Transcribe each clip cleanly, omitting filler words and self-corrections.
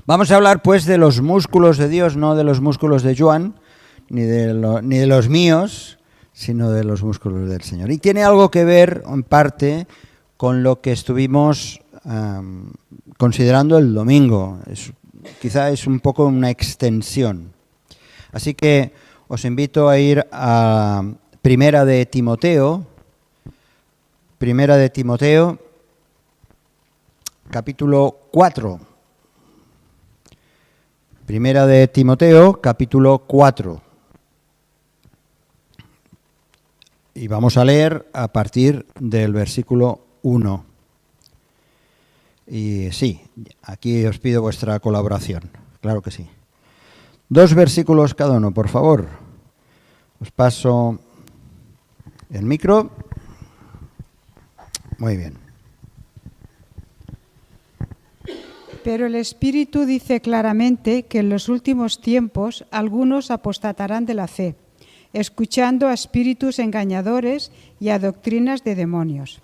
Vamos a hablar pues de los músculos de Dios, no de los músculos de Joan, ni de los míos, sino de los músculos del Señor. Y tiene algo que ver, en parte, con lo que estuvimos considerando el domingo. Quizá es un poco una extensión. Así que os invito a ir a Primera de Timoteo, capítulo 4. Primera de Timoteo, capítulo 4. Y vamos a leer a partir del versículo 1. Y sí, aquí os pido vuestra colaboración, claro que sí. 2 versículos cada uno, por favor. Os paso el micro. Muy bien. Pero el Espíritu dice claramente que en los últimos tiempos algunos apostatarán de la fe, escuchando a espíritus engañadores y a doctrinas de demonios,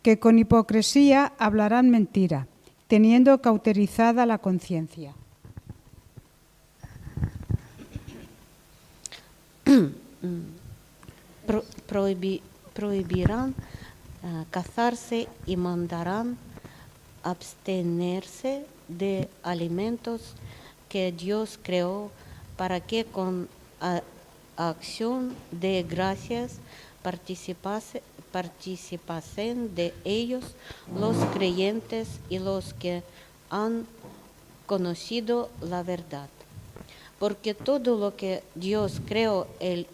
que con hipocresía hablarán mentira, teniendo cauterizada la conciencia. Prohibirán casarse y mandarán abstenerse de alimentos que Dios creó para que con acción de gracias participasen de ellos los creyentes y los que han conocido la verdad. Porque todo lo que Dios creó es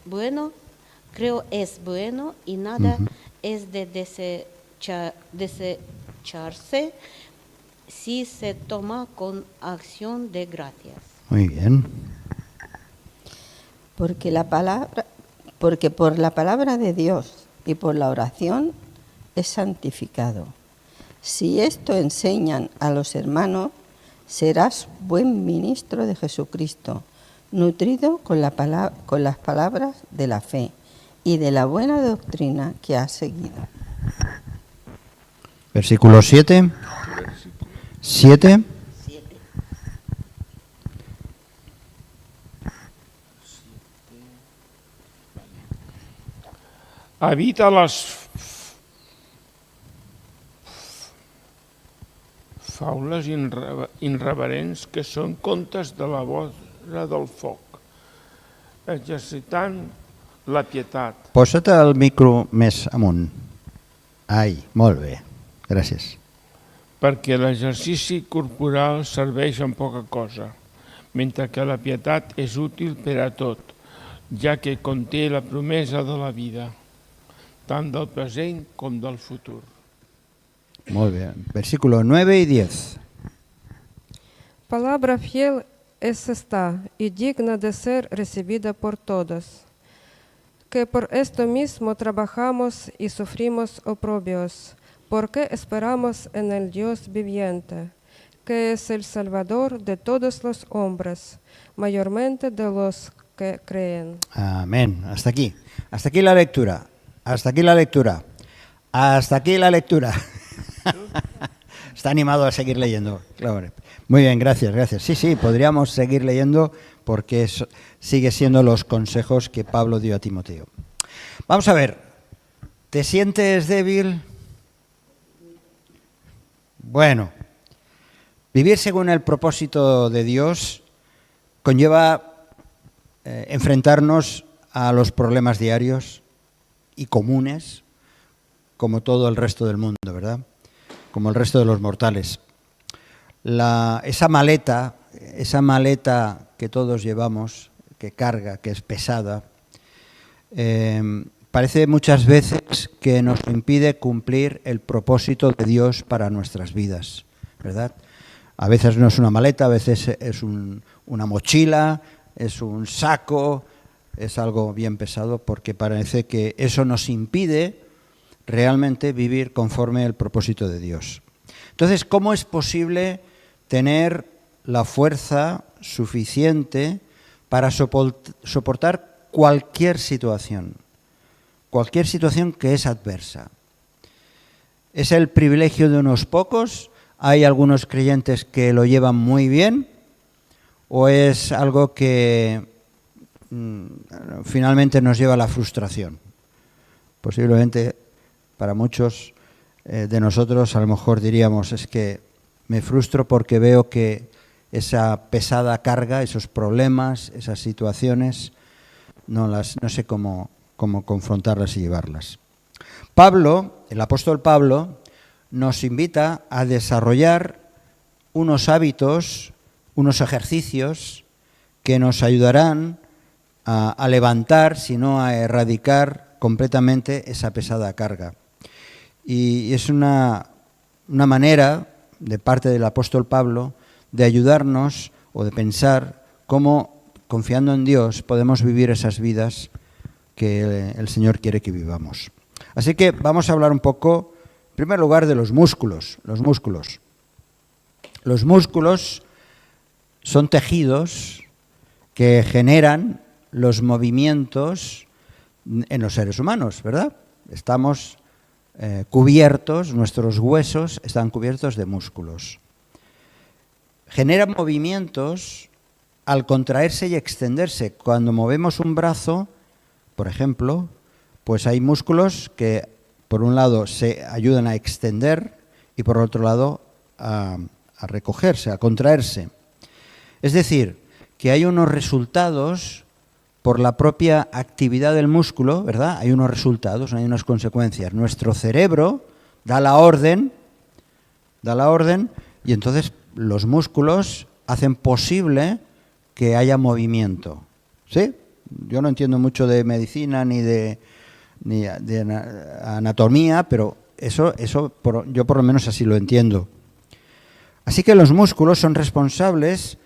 bueno y nada es de desecharse si se toma con acción de gracias. Muy bien. Porque por la palabra de Dios y por la oración es santificado. Si esto enseñan a los hermanos, serás buen ministro de Jesucristo, nutrido con las palabras de la fe y de la buena doctrina que has seguido. Versículo 7. 7. Evita les faules irreverents que són contes de la vora del foc, exercitant la pietat. Posa't el micro més amunt. Ai, molt bé. Gràcies. Perquè l'exercici corporal serveix en poca cosa, mentre que la pietat és útil per a tot, ja que conté la promesa de la vida, tant del present com del futur. Muy bien. Versículo 9 y 10. Palabra fiel es esta y digna de ser recibida por todos, que por esto mismo trabajamos y sufrimos oprobios, porque esperamos en el Dios viviente, que es el Salvador de todos los hombres, mayormente de los que creen. Amén. Hasta aquí. Hasta aquí la lectura. Hasta aquí la lectura. Hasta aquí la lectura. Está animado a seguir leyendo. Claro. Muy bien, gracias, gracias. Sí, podríamos seguir leyendo porque sigue siendo los consejos que Pablo dio a Timoteo. Vamos a ver. ¿Te sientes débil? Bueno, vivir según el propósito de Dios conlleva enfrentarnos a los problemas diarios y comunes, como todo el resto del mundo, ¿verdad? Como el resto de los mortales. Esa maleta que todos llevamos, que carga, que es pesada, parece muchas veces que nos impide cumplir el propósito de Dios para nuestras vidas, ¿verdad? A veces no es una maleta, a veces es una mochila, es un saco, es algo bien pesado, porque parece que eso nos impide realmente vivir conforme al propósito de Dios. Entonces, ¿cómo es posible tener la fuerza suficiente para soportar cualquier situación que es adversa? ¿Es el privilegio de unos pocos ¿Hay algunos creyentes que lo llevan muy bien o es algo que finalmente nos lleva a la frustración? Posiblemente para muchos de nosotros a lo mejor diríamos, es que me frustro porque veo que esa pesada carga, esos problemas, esas situaciones, no sé cómo confrontarlas y llevarlas. Pablo, el apóstol Pablo, nos invita a desarrollar unos hábitos, unos ejercicios que nos ayudarán a levantar, si no a erradicar completamente esa pesada carga. Y es una manera, de parte del apóstol Pablo, de ayudarnos o de pensar cómo, confiando en Dios, podemos vivir esas vidas que el Señor quiere que vivamos. Así que vamos a hablar un poco, en primer lugar, de los músculos. Los músculos. Los músculos son tejidos que generan los movimientos en los seres humanos, ¿verdad? Estamos cubiertos, nuestros huesos están cubiertos de músculos. Generan movimientos al contraerse y extenderse. Cuando movemos un brazo, por ejemplo, pues hay músculos que por un lado se ayudan a extender y por otro lado a recogerse, a contraerse. Es decir, que hay unos resultados por la propia actividad del músculo, ¿verdad? Hay unos resultados, hay unas consecuencias. Nuestro cerebro da la orden y entonces los músculos hacen posible que haya movimiento. ¿Sí? Yo no entiendo mucho de medicina ni de anatomía, pero eso yo por lo menos así lo entiendo. Así que los músculos son responsables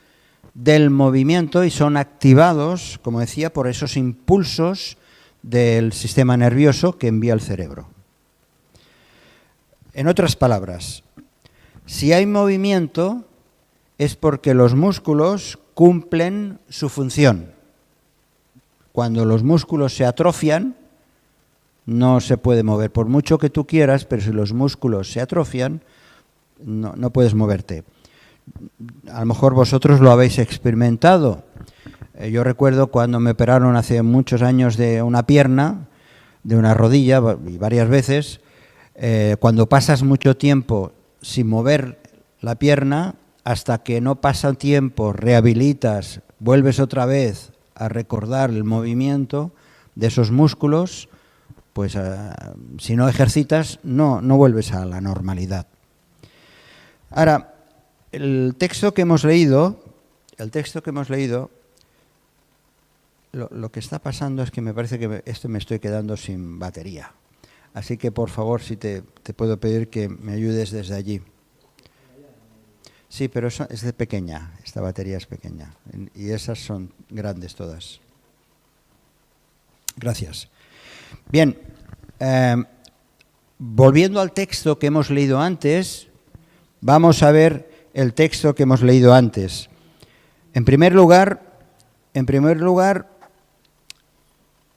del movimiento y son activados, como decía, por esos impulsos del sistema nervioso que envía el cerebro. En otras palabras, si hay movimiento es porque los músculos cumplen su función. Cuando los músculos se atrofian, no se puede mover. Por mucho que tú quieras, pero si los músculos se atrofian, no puedes moverte. A lo mejor vosotros lo habéis experimentado. Yo recuerdo cuando me operaron hace muchos años de una pierna, de una rodilla, y varias veces, cuando pasas mucho tiempo sin mover la pierna, hasta que no pasa tiempo, rehabilitas, vuelves otra vez a recordar el movimiento de esos músculos, pues si no ejercitas, no vuelves a la normalidad. Ahora, el texto que hemos leído, lo que está pasando es que me parece que me estoy quedando sin batería. Así que, por favor, si te puedo pedir que me ayudes desde allí. Sí, pero eso es de pequeña, esta batería es pequeña. Y esas son grandes todas. Gracias. Bien, volviendo al texto que hemos leído antes, vamos a ver el texto que hemos leído antes. En primer lugar,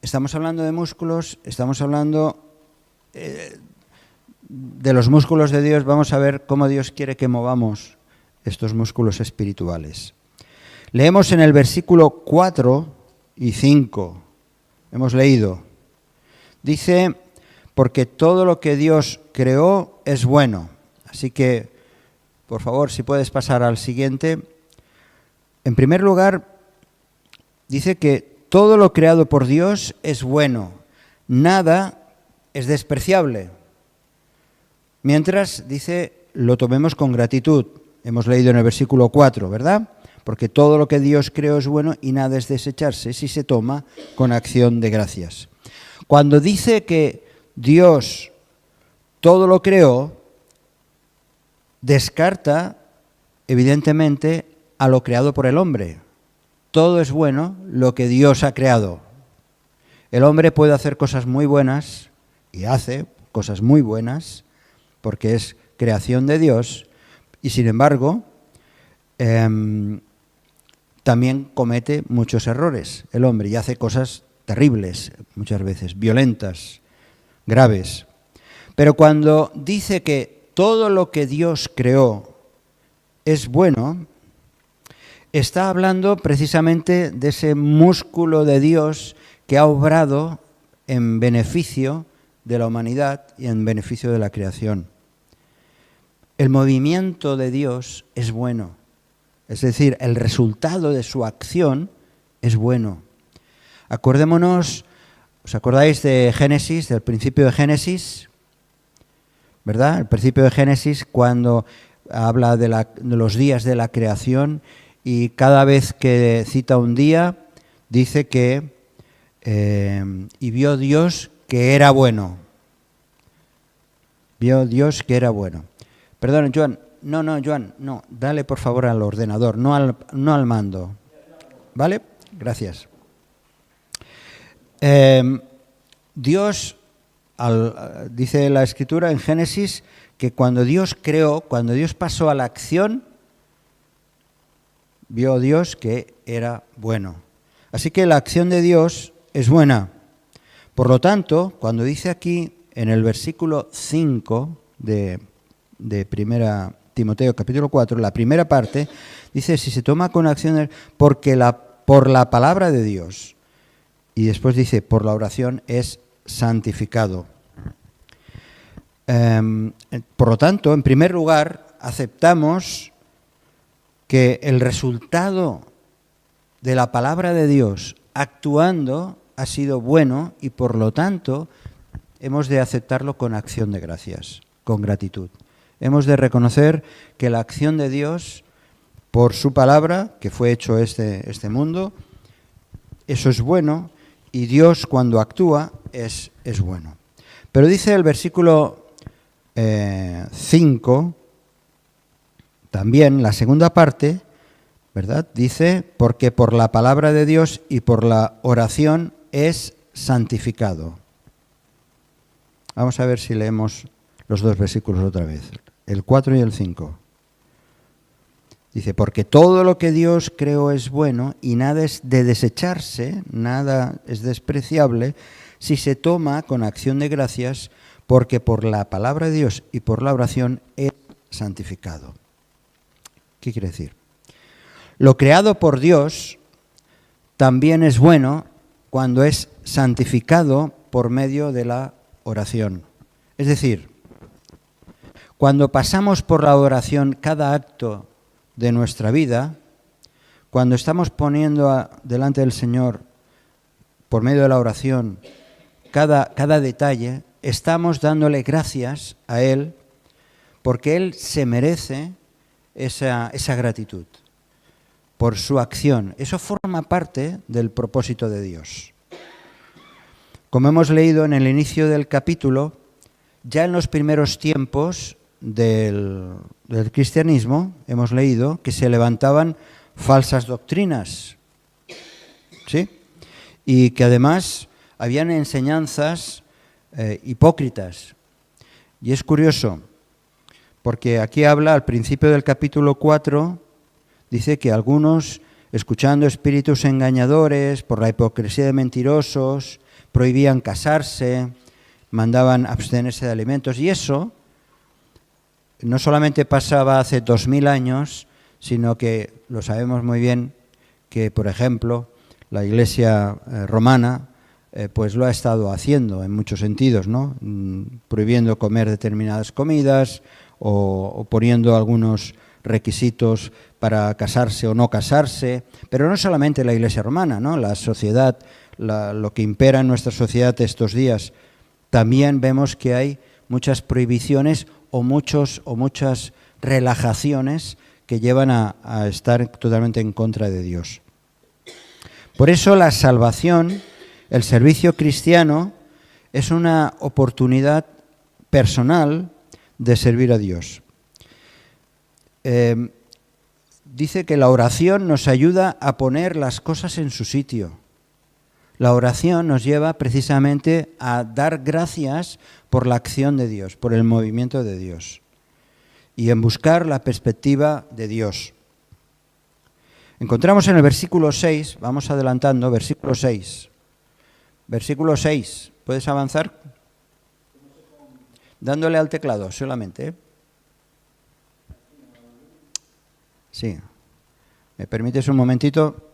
estamos hablando de músculos, estamos hablando de los músculos de Dios. Vamos a ver cómo Dios quiere que movamos estos músculos espirituales. Leemos en el versículo 4 y 5, hemos leído, dice, porque todo lo que Dios creó es bueno. Así que, por favor, si puedes pasar al siguiente. En primer lugar, dice que todo lo creado por Dios es bueno, nada es despreciable. Mientras, dice, lo tomemos con gratitud. Hemos leído en el versículo 4, ¿verdad? Porque todo lo que Dios creó es bueno y nada es desecharse si se toma con acción de gracias. Cuando dice que Dios todo lo creó, descarta, evidentemente, a lo creado por el hombre. Todo es bueno lo que Dios ha creado. El hombre puede hacer cosas muy buenas, y hace cosas muy buenas, porque es creación de Dios, y sin embargo, también comete muchos errores el hombre, y hace cosas terribles, muchas veces, violentas, graves. Pero cuando dice que todo lo que Dios creó es bueno, está hablando precisamente de ese músculo de Dios que ha obrado en beneficio de la humanidad y en beneficio de la creación. El movimiento de Dios es bueno, es decir, el resultado de su acción es bueno. Acordémonos, ¿os acordáis de Génesis, del principio de Génesis? ¿Verdad? El principio de Génesis, cuando habla de los días de la creación, y cada vez que cita un día, dice que y vio Dios que era bueno. Vio Dios que era bueno. Perdón, Joan. No, Joan, no. Dale por favor al ordenador, no al mando. ¿Vale? Gracias. Dios, dice la Escritura en Génesis, que cuando Dios creó, cuando Dios pasó a la acción, vio Dios que era bueno. Así que la acción de Dios es buena. Por lo tanto, cuando dice aquí en el versículo 5 de 1 Timoteo capítulo 4, la primera parte, dice, si se toma con acción, por la palabra de Dios. Y después dice, por la oración es santificado. Por lo tanto, en primer lugar, aceptamos que el resultado de la palabra de Dios actuando ha sido bueno y por lo tanto hemos de aceptarlo con acción de gracias, con gratitud. Hemos de reconocer que la acción de Dios por su palabra, que fue hecho este mundo, eso es bueno y Dios cuando actúa es bueno. Pero dice el versículo 5, también la segunda parte, ¿verdad? Dice, porque por la palabra de Dios y por la oración es santificado. Vamos a ver si leemos los dos versículos otra vez, el 4 y el 5. Dice, porque todo lo que Dios creó es bueno y nada es de desecharse, nada es despreciable, si se toma con acción de gracias, porque por la palabra de Dios y por la oración es santificado. ¿Qué quiere decir? Lo creado por Dios también es bueno cuando es santificado por medio de la oración. Es decir, cuando pasamos por la oración cada acto de nuestra vida, cuando estamos poniendo delante del Señor, por medio de la oración, cada detalle, estamos dándole gracias a Él porque Él se merece esa gratitud por su acción. Eso forma parte del propósito de Dios. Como hemos leído en el inicio del capítulo, ya en los primeros tiempos del cristianismo, hemos leído que se levantaban falsas doctrinas, ¿sí? Y que además habían enseñanzas hipócritas. Y es curioso, porque aquí habla al principio del capítulo 4, dice que algunos, escuchando espíritus engañadores por la hipocresía de mentirosos, prohibían casarse, mandaban abstenerse de alimentos. Y eso no solamente pasaba hace 2000 años, sino que lo sabemos muy bien que, por ejemplo, la Iglesia romana pues lo ha estado haciendo en muchos sentidos, ¿no? Prohibiendo comer determinadas comidas o poniendo algunos requisitos para casarse o no casarse, pero no solamente la Iglesia romana, ¿no? La sociedad, lo que impera en nuestra sociedad estos días, también vemos que hay muchas prohibiciones o muchas relajaciones que llevan a estar totalmente en contra de Dios. Por eso la salvación, el servicio cristiano, es una oportunidad personal de servir a Dios. Dice que la oración nos ayuda a poner las cosas en su sitio. La oración nos lleva precisamente a dar gracias por la acción de Dios, por el movimiento de Dios y en buscar la perspectiva de Dios. Encontramos en el versículo 6, vamos adelantando, versículo 6. Versículo 6, ¿puedes avanzar? Dándole al teclado solamente, ¿eh? Sí. ¿Me permites un momentito?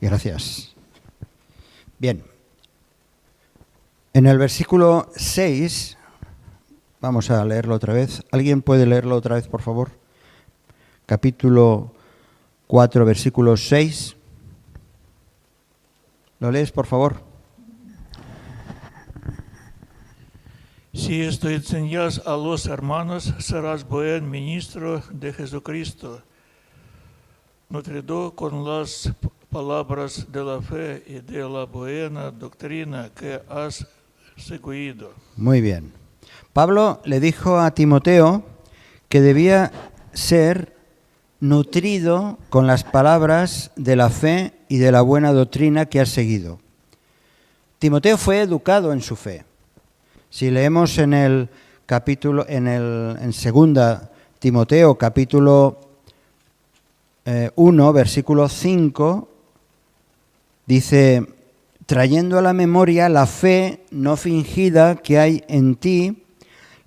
Gracias. Bien. En el versículo 6, vamos a leerlo otra vez. ¿Alguien puede leerlo otra vez, por favor? Capítulo 4, versículo 6. ¿Lo lees, por favor? Si esto enseñas a los hermanos, serás buen ministro de Jesucristo, nutrido con las palabras de la fe y de la buena doctrina que has seguido. Muy bien. Pablo le dijo a Timoteo que debía ser nutrido con las palabras de la fe y de la buena doctrina que has seguido. Timoteo fue educado en su fe. Si leemos en el capítulo, en segunda Timoteo, capítulo 1, versículo 5, dice: trayendo a la memoria la fe no fingida que hay en ti,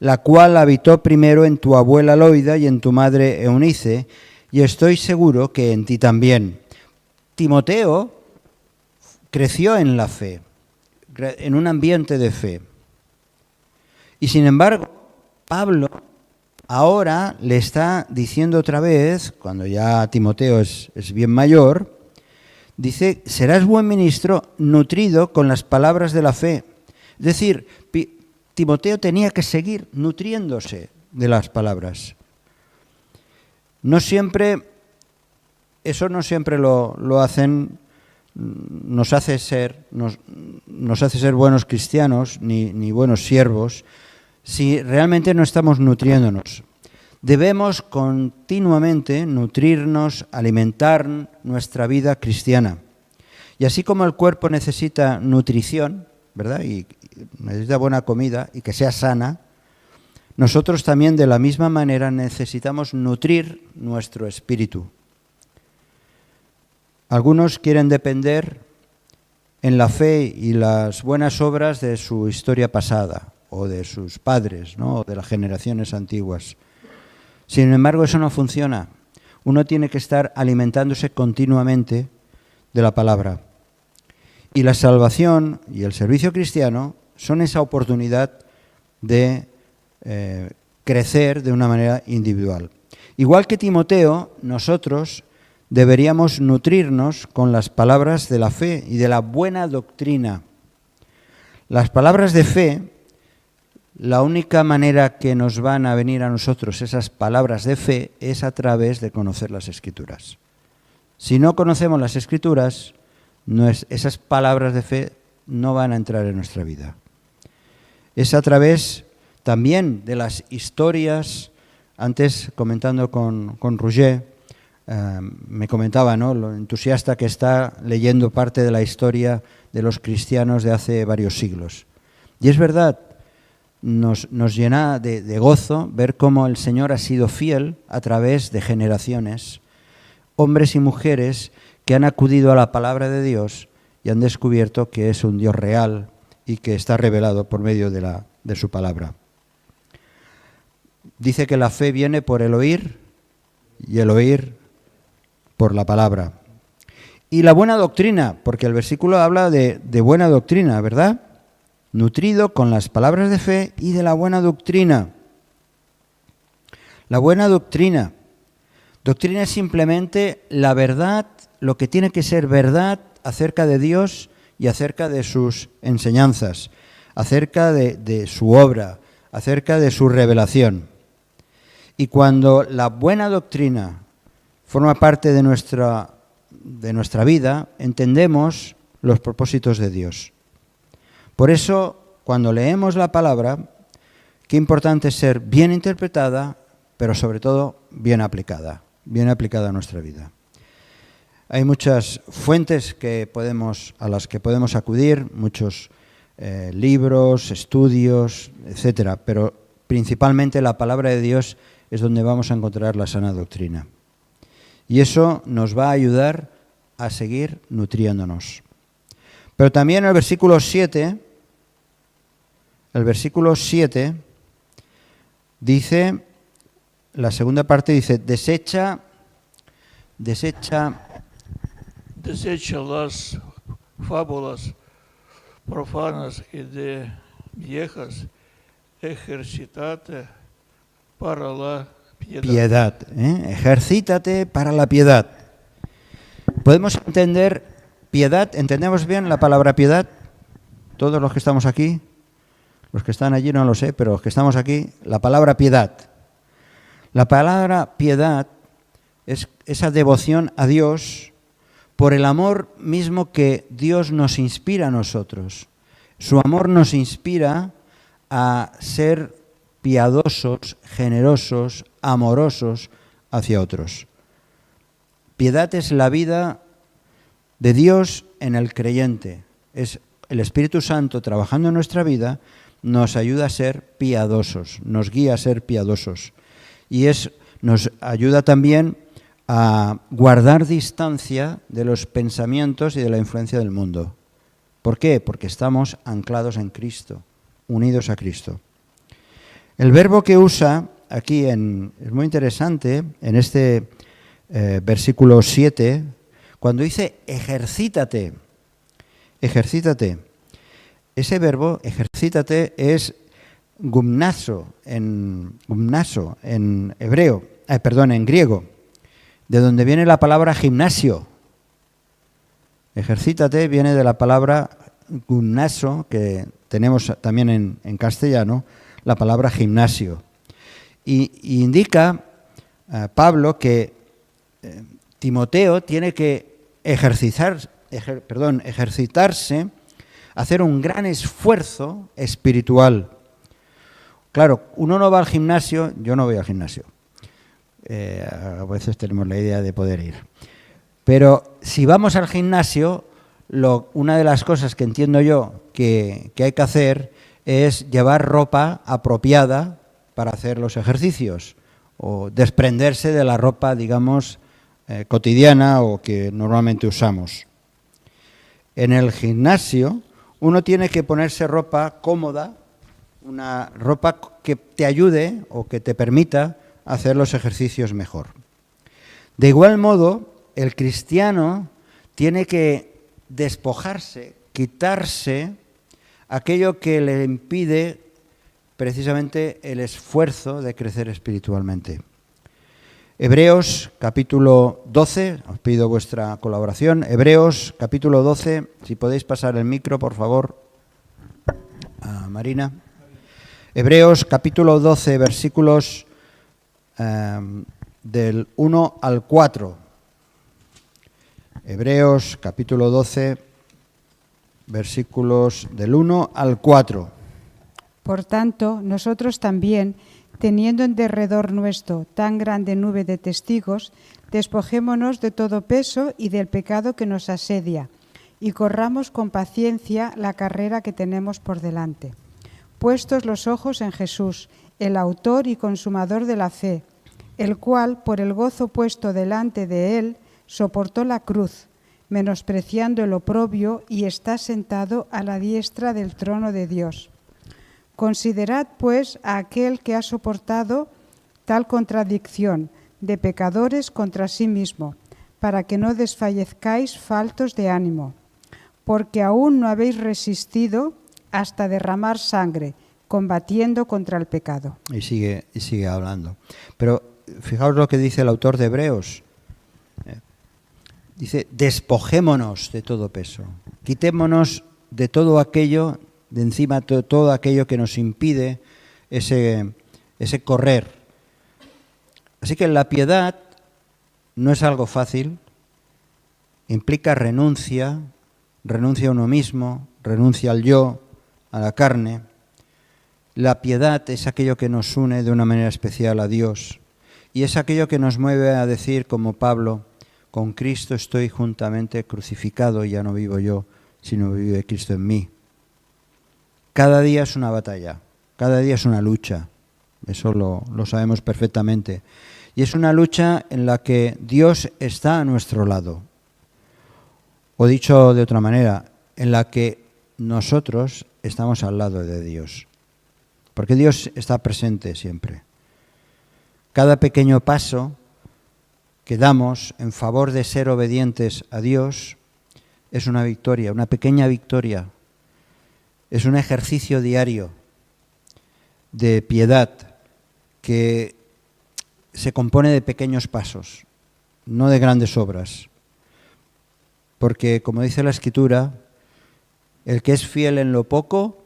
la cual habitó primero en tu abuela Loida y en tu madre Eunice, y estoy seguro que en ti también. Timoteo creció en la fe, en un ambiente de fe. Y sin embargo, Pablo ahora le está diciendo otra vez, cuando ya Timoteo es bien mayor, dice: serás buen ministro nutrido con las palabras de la fe. Es decir, Timoteo tenía que seguir nutriéndose de las palabras. No siempre, eso no siempre lo hacen, nos hace ser buenos cristianos ni buenos siervos, si realmente no estamos nutriéndonos. Debemos continuamente nutrirnos, alimentar nuestra vida cristiana. Y así como el cuerpo necesita nutrición, ¿verdad? Y necesita buena comida y que sea sana, nosotros también de la misma manera necesitamos nutrir nuestro espíritu. Algunos quieren depender en la fe y las buenas obras de su historia pasada o de sus padres, ¿no? O de las generaciones antiguas. Sin embargo, eso no funciona. Uno tiene que estar alimentándose continuamente de la palabra. Y la salvación y el servicio cristiano son esa oportunidad de crecer de una manera individual. Igual que Timoteo, nosotros deberíamos nutrirnos con las palabras de la fe y de la buena doctrina. Las palabras de fe, la única manera que nos van a venir a nosotros esas palabras de fe es a través de conocer las Escrituras. Si no conocemos las Escrituras, esas palabras de fe no van a entrar en nuestra vida. Es a través también de las historias. Antes, comentando con Roger, me comentaba, ¿no?, lo entusiasta que está leyendo parte de la historia de los cristianos de hace varios siglos. Y es verdad, nos llena de gozo ver cómo el Señor ha sido fiel a través de generaciones, hombres y mujeres que han acudido a la palabra de Dios y han descubierto que es un Dios real y que está revelado por medio de su palabra. Dice que la fe viene por el oír y el oír por la palabra. Y la buena doctrina, porque el versículo habla de buena doctrina, ¿verdad? Nutrido con las palabras de fe y de la buena doctrina. La buena doctrina. Doctrina es simplemente la verdad, lo que tiene que ser verdad acerca de Dios y acerca de sus enseñanzas, acerca de su obra, acerca de su revelación. Y cuando la buena doctrina forma parte de nuestra vida, entendemos los propósitos de Dios. Por eso, cuando leemos la palabra, qué importante es ser bien interpretada, pero sobre todo bien aplicada a nuestra vida. Hay muchas fuentes a las que podemos acudir, muchos libros, estudios, etcétera, pero principalmente la palabra de Dios es donde vamos a encontrar la sana doctrina. Y eso nos va a ayudar a seguir nutriéndonos. Pero también el versículo 7 dice, la segunda parte dice, desecha las fábulas profanas y de viejas, ejercítate para la piedad. Ejercítate para la piedad. ¿Podemos entender piedad? ¿Entendemos bien la palabra piedad? Todos los que estamos aquí, los que están allí no lo sé, pero los que estamos aquí, la palabra piedad. La palabra piedad es esa devoción a Dios por el amor mismo que Dios nos inspira a nosotros. Su amor nos inspira a ser piadosos, generosos, amorosos hacia otros. Piedad es la vida de Dios en el creyente. Es el Espíritu Santo trabajando en nuestra vida, nos ayuda a ser piadosos, nos guía a ser piadosos. Y nos ayuda también a guardar distancia de los pensamientos y de la influencia del mundo. ¿Por qué? Porque estamos anclados en Cristo, unidos a Cristo. El verbo que usa aquí es muy interesante, en este versículo 7, cuando dice ejercítate. Ese verbo, ejercítate, es gumnaso en griego, de donde viene la palabra gimnasio. Ejercítate viene de la palabra gumnaso, que tenemos también en castellano, la palabra gimnasio. Y indica Pablo que Timoteo tiene que ejercitarse, hacer un gran esfuerzo espiritual. Claro, uno no va al gimnasio, yo no voy al gimnasio. A veces tenemos la idea de poder ir. Pero si vamos al gimnasio, una de las cosas que entiendo yo que hay que hacer es llevar ropa apropiada para hacer los ejercicios o desprenderse de la ropa, digamos, cotidiana o que normalmente usamos. En el gimnasio uno tiene que ponerse ropa cómoda, una ropa que te ayude o que te permita hacer los ejercicios mejor. De igual modo, el cristiano tiene que despojarse, quitarse aquello que le impide precisamente el esfuerzo de crecer espiritualmente. Hebreos capítulo 12, os pido vuestra colaboración. Hebreos capítulo 12, si podéis pasar el micro, por favor, a Marina. Hebreos capítulo 12, versículos del 1 al 4. Hebreos capítulo 12, versículos del 1 al 4. Por tanto, nosotros también, teniendo en derredor nuestro tan grande nube de testigos, despojémonos de todo peso y del pecado que nos asedia, y corramos con paciencia la carrera que tenemos por delante. Puestos los ojos en Jesús, el autor y consumador de la fe, el cual, por el gozo puesto delante de él, soportó la cruz, menospreciando el oprobio, y está sentado a la diestra del trono de Dios. Considerad, pues, a aquel que ha soportado tal contradicción de pecadores contra sí mismo, para que no desfallezcáis faltos de ánimo, porque aún no habéis resistido hasta derramar sangre, combatiendo contra el pecado. Y sigue hablando. Pero fijaos lo que dice el autor de Hebreos. Dice, despojémonos de todo peso, quitémonos de todo aquello, de encima todo aquello que nos impide ese correr. Así que la piedad no es algo fácil, implica renuncia a uno mismo, renuncia al yo, a la carne. La piedad es aquello que nos une de una manera especial a Dios y es aquello que nos mueve a decir, como Pablo, con Cristo estoy juntamente crucificado y ya no vivo yo, sino vive Cristo en mí. Cada día es una batalla, cada día es una lucha, eso lo sabemos perfectamente. Y es una lucha en la que Dios está a nuestro lado. O dicho de otra manera, en la que nosotros estamos al lado de Dios. Porque Dios está presente siempre. Cada pequeño paso que damos en favor de ser obedientes a Dios es una victoria, una pequeña victoria. Es un ejercicio diario de piedad que se compone de pequeños pasos, no de grandes obras. Porque, como dice la Escritura, el que es fiel en lo poco,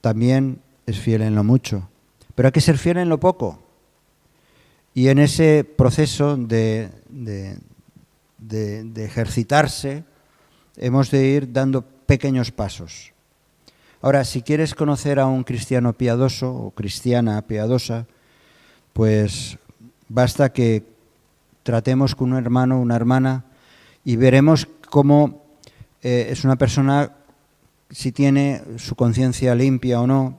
también es fiel en lo mucho. Pero hay que ser fiel en lo poco. Y en ese proceso de ejercitarse, hemos de ir dando pequeños pasos. Ahora, si quieres conocer a un cristiano piadoso o cristiana piadosa, pues basta que tratemos con un hermano o una hermana y veremos cómo es una persona, si tiene su conciencia limpia o no,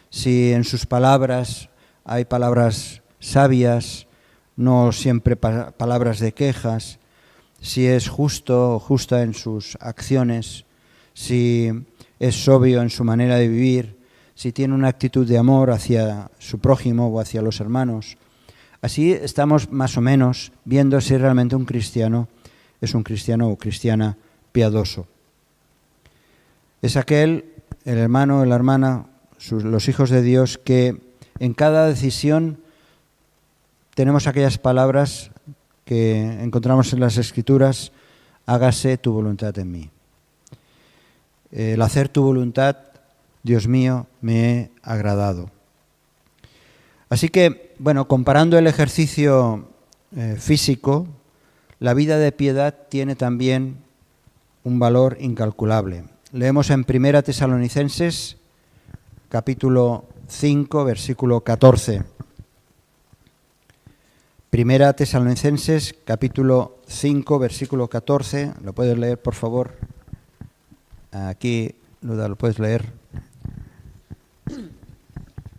si en sus palabras hay palabras sabias, no siempre palabras de quejas, si es justo o justa en sus acciones, si es sobrio en su manera de vivir, si tiene una actitud de amor hacia su prójimo o hacia los hermanos. Así estamos más o menos viendo si realmente un cristiano es un cristiano o cristiana piadoso. Es aquel, el hermano o la hermana, los hijos de Dios, que en cada decisión tenemos aquellas palabras que encontramos en las Escrituras: hágase tu voluntad en mí. El hacer tu voluntad, Dios mío, me he agradado. Así que, bueno, comparando el ejercicio físico, la vida de piedad tiene también un valor incalculable. Leemos en 1 Tesalonicenses, capítulo 5, versículo 14. 1 Tesalonicenses, capítulo 5, versículo 14. ¿Lo puedes leer, por favor? Aquí, Luda, lo puedes leer.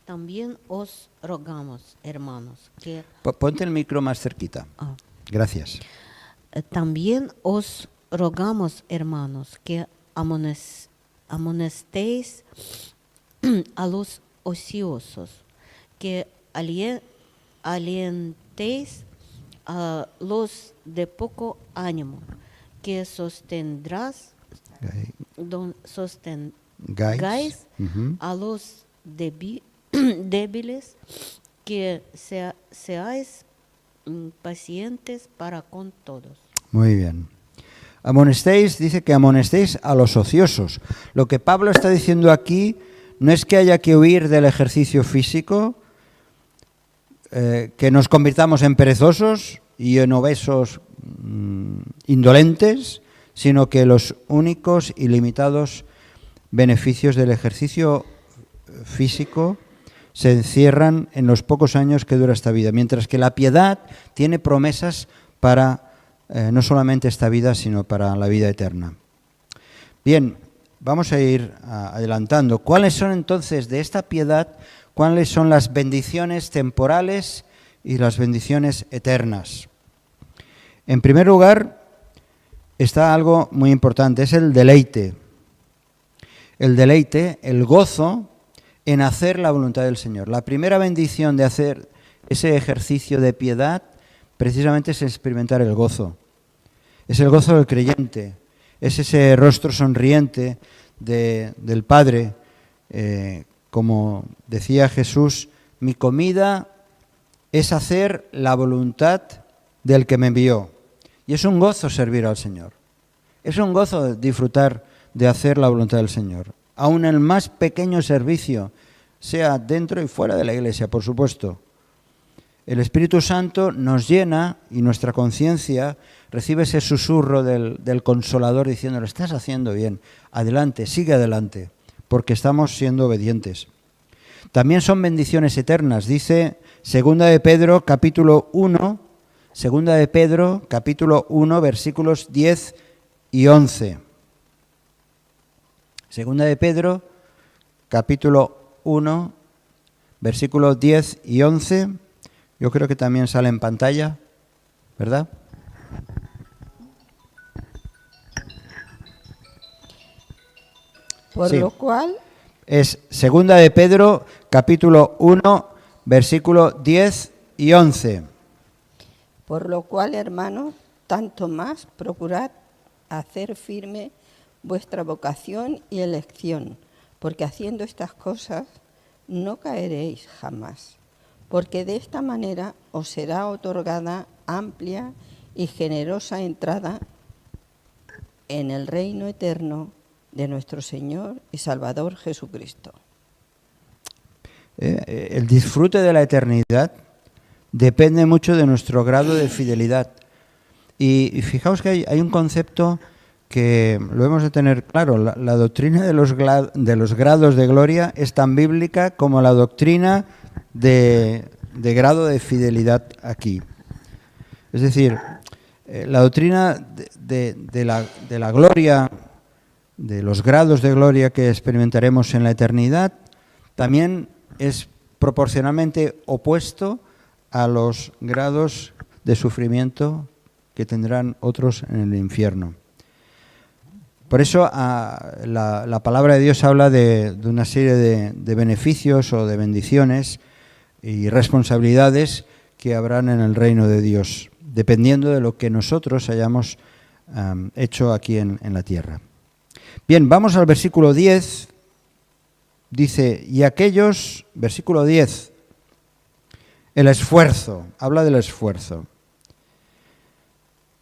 También os rogamos, hermanos, que... Ponte el micro más cerquita. Gracias. También os rogamos, hermanos, que amonestéis a los ociosos, que alientéis a los de poco ánimo, que sostengáis a los débiles, que seáis pacientes para con todos. Muy bien. Amonestéis, dice que amonestéis a los ociosos. Lo que Pablo está diciendo aquí no es que haya que huir del ejercicio físico, que nos convirtamos en perezosos y en obesos indolentes, sino que los únicos y limitados beneficios del ejercicio físico se encierran en los pocos años que dura esta vida, mientras que la piedad tiene promesas para no solamente esta vida, sino para la vida eterna. Bien, vamos a ir adelantando. ¿Cuáles son entonces de esta piedad, cuáles son las bendiciones temporales y las bendiciones eternas? En primer lugar, está algo muy importante, es el deleite. El deleite, el gozo en hacer la voluntad del Señor. La primera bendición de hacer ese ejercicio de piedad precisamente es experimentar el gozo. Es el gozo del creyente, es ese rostro sonriente del Padre. Como decía Jesús, mi comida es hacer la voluntad del que me envió. Y es un gozo servir al Señor. Es un gozo disfrutar de hacer la voluntad del Señor. Aún el más pequeño servicio, sea dentro y fuera de la iglesia, por supuesto. El Espíritu Santo nos llena y nuestra conciencia recibe ese susurro del Consolador diciendo, lo estás haciendo bien, adelante, sigue adelante, porque estamos siendo obedientes. También son bendiciones eternas, dice Segunda de Pedro capítulo 1, Segunda de Pedro capítulo 1, versículos 10 y 11. Segunda de Pedro capítulo 1, versículos 10 y 11. Yo creo que también sale en pantalla, ¿verdad? Por Sí. lo cual, Es Segunda de Pedro, capítulo 1, versículo 10 y 11. hermanos, tanto más procurad hacer firme vuestra vocación y elección, porque haciendo estas cosas no caeréis jamás, porque de esta manera os será otorgada amplia y generosa entrada en el reino eterno de nuestro Señor y Salvador Jesucristo. El disfrute de la eternidad depende mucho de nuestro grado de fidelidad. Y fijaos que hay un concepto que lo hemos de tener claro. La doctrina de los grados de gloria es tan bíblica como la doctrina de grado de fidelidad aquí. Es decir, la doctrina de la gloria, de los grados de gloria que experimentaremos en la eternidad, también es proporcionalmente opuesto a los grados de sufrimiento que tendrán otros en el infierno. Por eso la palabra de Dios habla de una serie de beneficios o de bendiciones y responsabilidades que habrán en el reino de Dios, dependiendo de lo que nosotros hayamos hecho aquí en la tierra. Bien, vamos al versículo 10. Dice, y aquellos, versículo 10, el esfuerzo, habla del esfuerzo.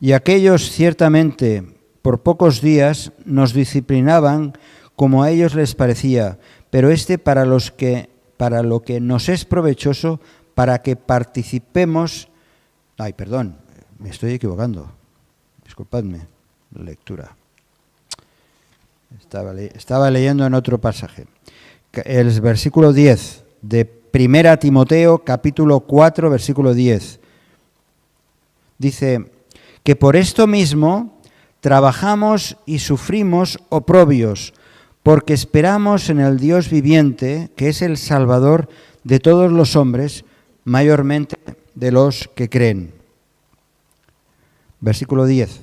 Y aquellos ciertamente por pocos días nos disciplinaban como a ellos les parecía, pero para lo que nos es provechoso, para que participemos. Ay, perdón, me estoy equivocando. Disculpadme, la lectura. Estaba leyendo en otro pasaje. El versículo 10 de 1 Timoteo, capítulo 4, versículo 10. Dice que por esto mismo trabajamos y sufrimos oprobios, porque esperamos en el Dios viviente, que es el Salvador de todos los hombres, mayormente de los que creen. Versículo 10.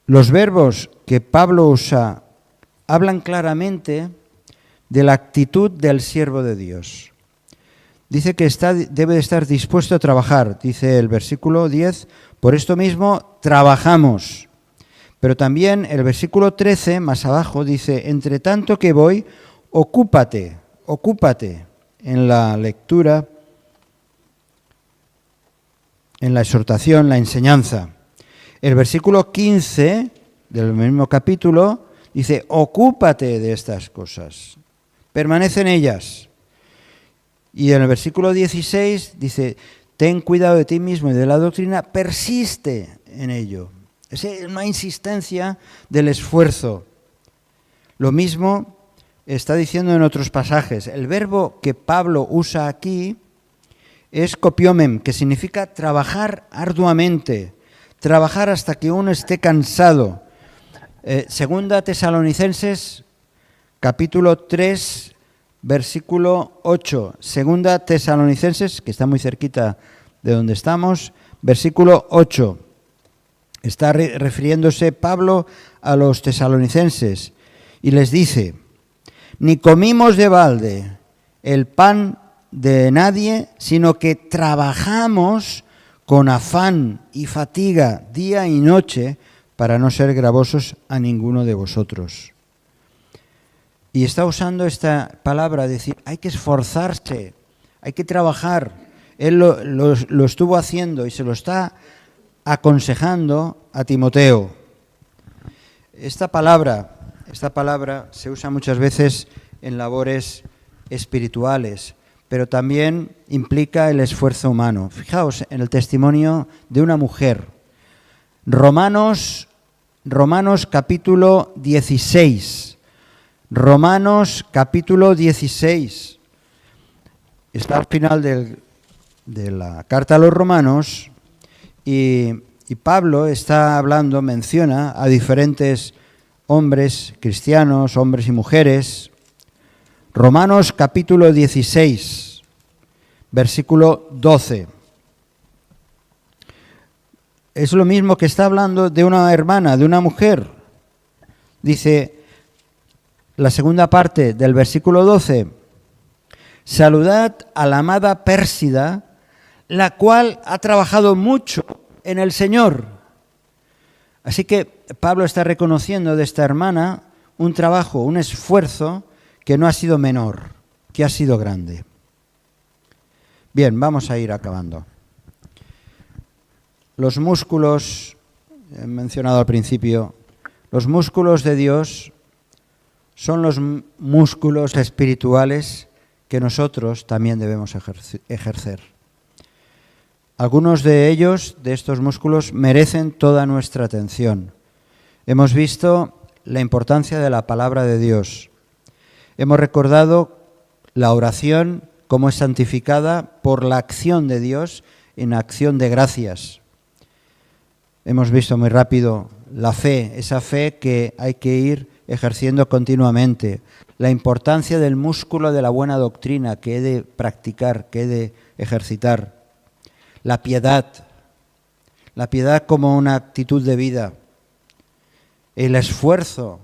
Los verbos que Pablo usa hablan claramente de la actitud del siervo de Dios. Dice que debe de estar dispuesto a trabajar, dice el versículo 10, por esto mismo trabajamos. Pero también el versículo 13, más abajo, dice, entre tanto que voy, ocúpate en la lectura, en la exhortación, la enseñanza. El versículo 15 del mismo capítulo dice, ocúpate de estas cosas, permanece en ellas. Y en el versículo 16 dice, ten cuidado de ti mismo y de la doctrina, persiste en ello. Es una insistencia del esfuerzo. Lo mismo está diciendo en otros pasajes. El verbo que Pablo usa aquí es kopiomem, que significa trabajar arduamente, trabajar hasta que uno esté cansado. Segunda Tesalonicenses, capítulo 3, versículo 8. Segunda Tesalonicenses, que está muy cerquita de donde estamos, versículo 8. Está refiriéndose Pablo a los tesalonicenses y les dice, ni comimos de balde el pan de nadie, sino que trabajamos con afán y fatiga día y noche para no ser gravosos a ninguno de vosotros. Y está usando esta palabra, decir, hay que esforzarse, hay que trabajar. Él lo estuvo haciendo y se lo está aconsejando a Timoteo. Esta palabra se usa muchas veces en labores espirituales, pero también implica el esfuerzo humano. Fijaos en el testimonio de una mujer. Romanos capítulo 16. Romanos capítulo 16. Está al final de la carta a los romanos y Pablo está hablando, menciona a diferentes hombres cristianos, hombres y mujeres. Romanos capítulo 16, versículo 12. Es lo mismo que está hablando de una hermana, de una mujer. Dice la segunda parte del versículo 12: saludad a la amada Pérsida, la cual ha trabajado mucho en el Señor. Así que Pablo está reconociendo de esta hermana un trabajo, un esfuerzo que no ha sido menor, que ha sido grande. Bien, vamos a ir acabando. Los músculos, he mencionado al principio, los músculos de Dios son los músculos espirituales que nosotros también debemos ejercer. Algunos de ellos, de estos músculos, merecen toda nuestra atención. Hemos visto la importancia de la palabra de Dios. Hemos recordado la oración como es santificada por la acción de Dios en acción de gracias. Hemos visto muy rápido la fe, esa fe que hay que ir ejerciendo continuamente. La importancia del músculo de la buena doctrina que he de practicar, que he de ejercitar. La piedad como una actitud de vida. El esfuerzo.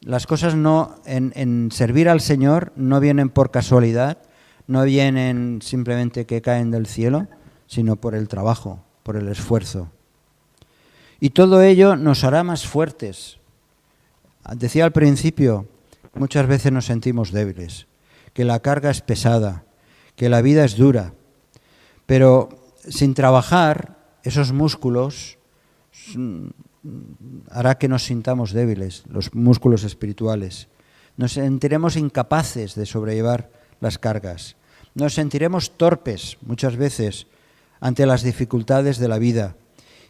Las cosas en servir al Señor no vienen por casualidad, no vienen simplemente que caen del cielo, sino por el trabajo, por el esfuerzo. Y todo ello nos hará más fuertes. Decía al principio, muchas veces nos sentimos débiles, que la carga es pesada, que la vida es dura, pero sin trabajar esos músculos hará que nos sintamos débiles, los músculos espirituales. Nos sentiremos incapaces de sobrellevar las cargas. Nos sentiremos torpes muchas veces ante las dificultades de la vida.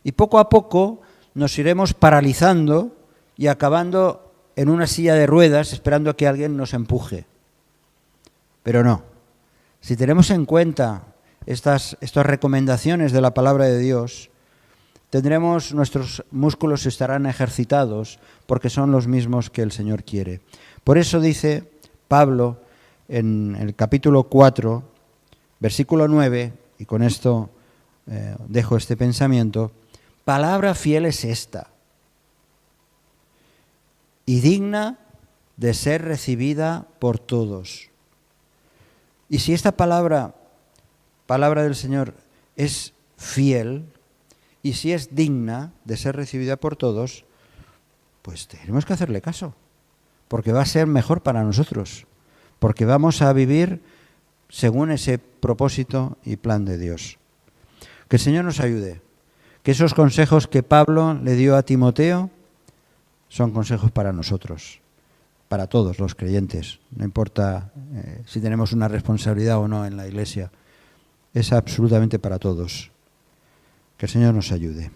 Y poco a poco nos iremos paralizando y acabando en una silla de ruedas esperando a que alguien nos empuje. Pero no. Si tenemos en cuenta estas recomendaciones de la palabra de Dios, nuestros músculos estarán ejercitados porque son los mismos que el Señor quiere. Por eso dice Pablo en el capítulo 4, versículo 9, y con esto dejo este pensamiento: palabra fiel es esta, y digna de ser recibida por todos. Y si esta palabra del Señor, es fiel, y si es digna de ser recibida por todos, pues tenemos que hacerle caso, porque va a ser mejor para nosotros, porque vamos a vivir según ese propósito y plan de Dios. Que el Señor nos ayude, que esos consejos que Pablo le dio a Timoteo son consejos para nosotros, para todos los creyentes, no importa si tenemos una responsabilidad o no en la Iglesia, es absolutamente para todos. Que el Señor nos ayude.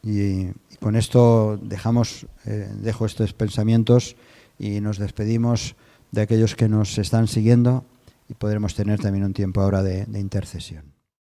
Y con esto dejo estos pensamientos y nos despedimos de aquellos que nos están siguiendo y podremos tener también un tiempo ahora de intercesión.